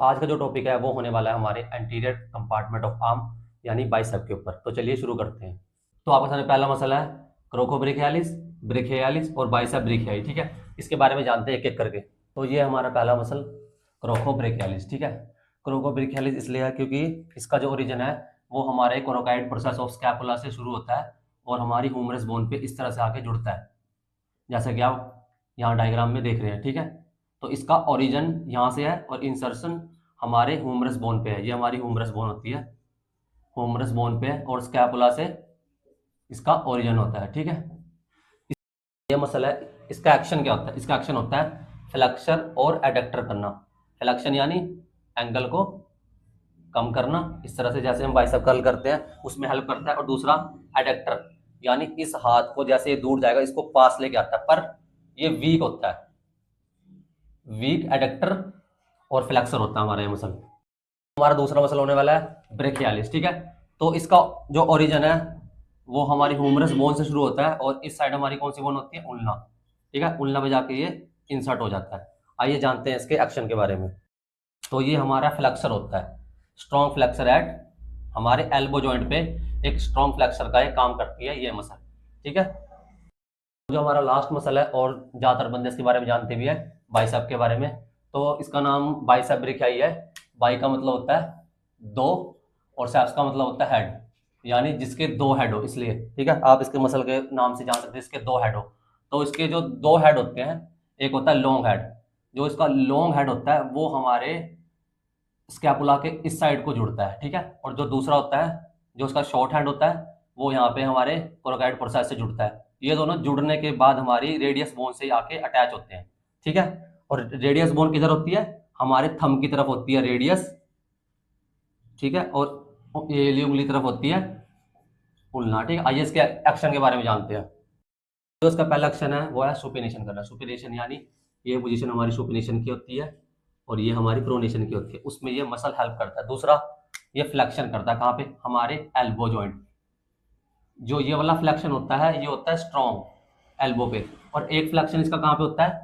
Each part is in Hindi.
आज का जो टॉपिक है वो होने वाला है हमारे एंटीरियर कंपार्टमेंट ऑफ आर्म यानी बाइसेप के ऊपर। तो चलिए शुरू करते हैं। तो आपके सामने पहला मसला है क्रोकोब्रेकियालिस, ब्रेकियालिस और बाइसेप ब्रेकियाई। ठीक है, इसके बारे में जानते हैं एक एक करके। तो ये हमारा पहला मसल क्रोकोब्रेकियालिस। ठीक है, क्रोकोब्रेकियालिस इसलिए है क्योंकि इसका जो ओरिजिन है वो हमारे कोरोकाइड प्रोसेस ऑफ स्कैपुला से शुरू होता है और हमारी ह्यूमरस बोन पे इस तरह से आके जुड़ता है, जैसा कि आप यहाँ डायग्राम में देख रहे हैं। ठीक है, तो इसका ओरिजिन यहाँ से है और इंसर्शन हमारे ह्यूमरस बोन पे है। ये हमारी ह्यूमरस बोन होती है, ह्यूमरस बोन पे है और स्कैपुला से इसका ओरिजिन होता है। ठीक है, ये मसला है। इसका एक्शन क्या होता है? इसका एक्शन होता है फ्लेक्शन और एडक्टर करना। फ्लेक्शन यानी एंगल को कम करना, इस तरह से जैसे हम बाइसेप कर्ल करते हैं उसमें हेल्प करता है। और दूसरा एडक्टर यानी इस हाथ को जैसे ये दूर जाएगा इसको पास लेके आता है, पर ये वीक होता है, वीक एडक्टर और फ्लेक्सर होता है हमारा ये मसल। हमारा दूसरा मसल होने वाला है ब्रेकियालिस। ठीक है, तो इसका जो ओरिजिन है वो हमारी ह्यूमरस बोन से शुरू होता है और इस साइड हमारी कौन सी बोन होती है? उल्ना। ठीक है, उल्ना पे जाके ये इंसर्ट हो जाता है। आइए जानते हैं इसके एक्शन के बारे में। तो ये हमारा फ्लेक्सर होता है, स्ट्रॉन्ग फ्लेक्सर एट हमारे एल्बो जॉइंट पे एक स्ट्रॉन्ग फ्लेक्सर का एक काम करती है ये मसल। ठीक है, जो हमारा लास्ट मसल है और ज़्यादातर बंदे इसके बारे में जानते भी है, बाइसेप के बारे में। तो इसका नाम बाइसेप ब्रेकियाई है। बाई का मतलब होता है दो और सेप्स का मतलब होता है हेड, यानी जिसके दो हेड हो, इसलिए। ठीक है, आप इसके मसल के नाम से जान सकते हैं इसके दो हेड हो। तो इसके जो दो हेड होते हैं, एक होता है लॉन्ग हेड, जो इसका लॉन्ग हेड होता है वो हमारे स्कैपुला के इस साइड को जुड़ता है। ठीक है, और जो दूसरा होता है जो उसका शॉर्ट हैंड होता है वो यहाँ पे हमारे कोरोकाइड प्रोसेस से जुड़ता है। ये दोनों जुड़ने के बाद हमारी रेडियस बोन से आके अटैच होते हैं। ठीक है, और रेडियस बोन किधर होती है? हमारे थंब की तरफ होती है रेडियस। ठीक है, और ये उंगली तरफ होती है उल्ना। ठीक है, आइए इसके एक्शन के बारे में जानते हैं। जो इसका पहला एक्शन है वो है सुपिनेशन करना। सुपिनेशन यानी ये पोजीशन हमारी सुपिनेशन की होती है और ये हमारी प्रोनेशन की होती है, उसमें ये मसल हेल्प करता है। दूसरा ये फ्लेक्शन करता है, कहाँ पे? हमारे एल्बो जॉइंट। जो ये वाला फ्लेक्शन होता है ये होता है स्ट्रॉन्ग एल्बो पे, और एक फ्लेक्शन इसका कहाँ पे होता है?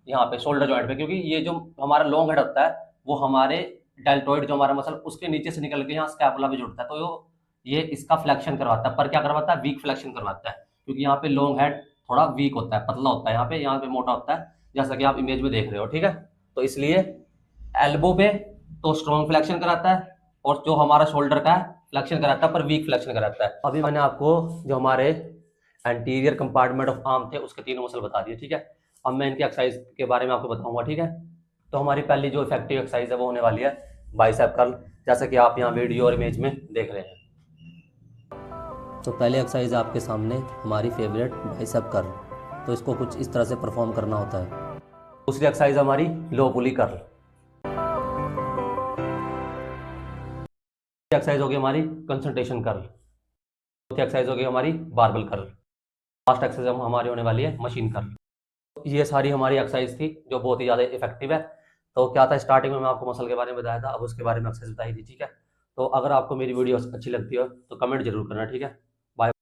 यहाँ पे शोल्डर जॉइंट पे, क्योंकि ये जो हमारा लॉन्ग हेड होता है वो हमारे डेल्टोइड जो हमारा मसल उसके नीचे से निकल के यहाँ स्कैपुला पे जुड़ता है। तो ये इसका फ्लेक्शन करवाता है, पर क्या करवाता है? वीक फ्लेक्शन करवाता है, क्योंकि यहाँ पे लॉन्ग हेड थोड़ा वीक होता है, पतला होता है, यहाँ पे मोटा होता है, जैसा कि आप इमेज में देख रहे हो। ठीक है, तो इसलिए एल्बो पे तो स्ट्रॉन्ग फ्लेक्शन कराता है और जो हमारा शोल्डर का है फ्लेक्शन कराता है, पर वीक फ्लेक्शन कराता है। अभी मैंने आपको जो हमारे एंटीरियर कंपार्टमेंट ऑफ आर्म थे उसके तीनों मसल बता दिए। ठीक है, अब मैं इनकी एक्सरसाइज के बारे में आपको बताऊंगा। ठीक है, तो हमारी पहली जो इफेक्टिव एक्सरसाइज है वो होने वाली है बाइसेप कर्ल, जैसा कि आप यहाँ वीडियो और इमेज में देख रहे हैं। तो पहले एक्सरसाइज आपके सामने हमारी फेवरेट बाइसेप कर्ल, तो इसको कुछ इस तरह से परफॉर्म करना होता है। दूसरी एक्सरसाइज हमारी लो पुली कर्ल। एक्सरसाइज होगी हमारी कंसंट्रेशन कर्ल। चौथी एक्सरसाइज होगी हमारी बारबल कर्ल। लास्ट एक्सरसाइज हमारी होने वाली है मशीन कर्ल। ये सारी हमारी एक्सरसाइज थी जो बहुत ही ज़्यादा इफेक्टिव है। तो क्या था, स्टार्टिंग में मैं आपको मसल के बारे में बताया था, अब उसके बारे में एक्सरसाइज बताई थी। ठीक है, तो अगर आपको मेरी वीडियो अच्छी लगती हो तो कमेंट जरूर करना। ठीक है, बाय।